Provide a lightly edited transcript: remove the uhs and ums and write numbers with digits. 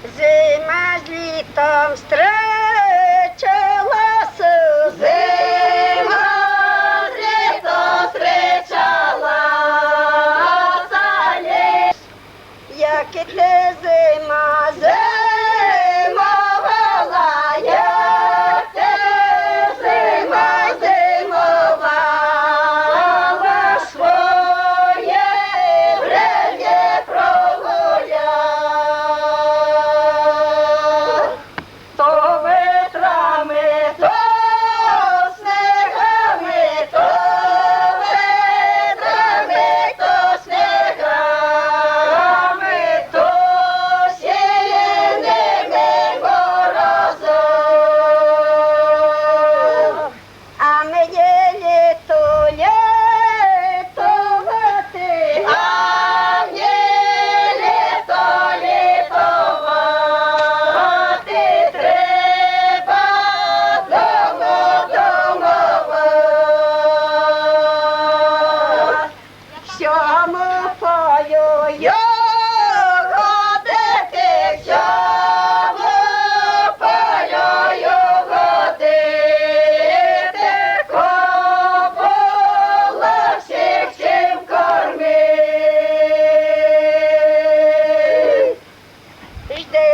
Зима з літом зустрічалася, Зима з літом зустрічалася, як і ти зима зимувала, як ти зима зимувала, своє врем'я прогуляла. То вітрами, то снігами, то вітрами, то снігами, то сильними морозом. А мені літувати, а мені літувати треба домова. Сьому пою його дити, Сьому полю його дити, кобула всіх чим кормить. жди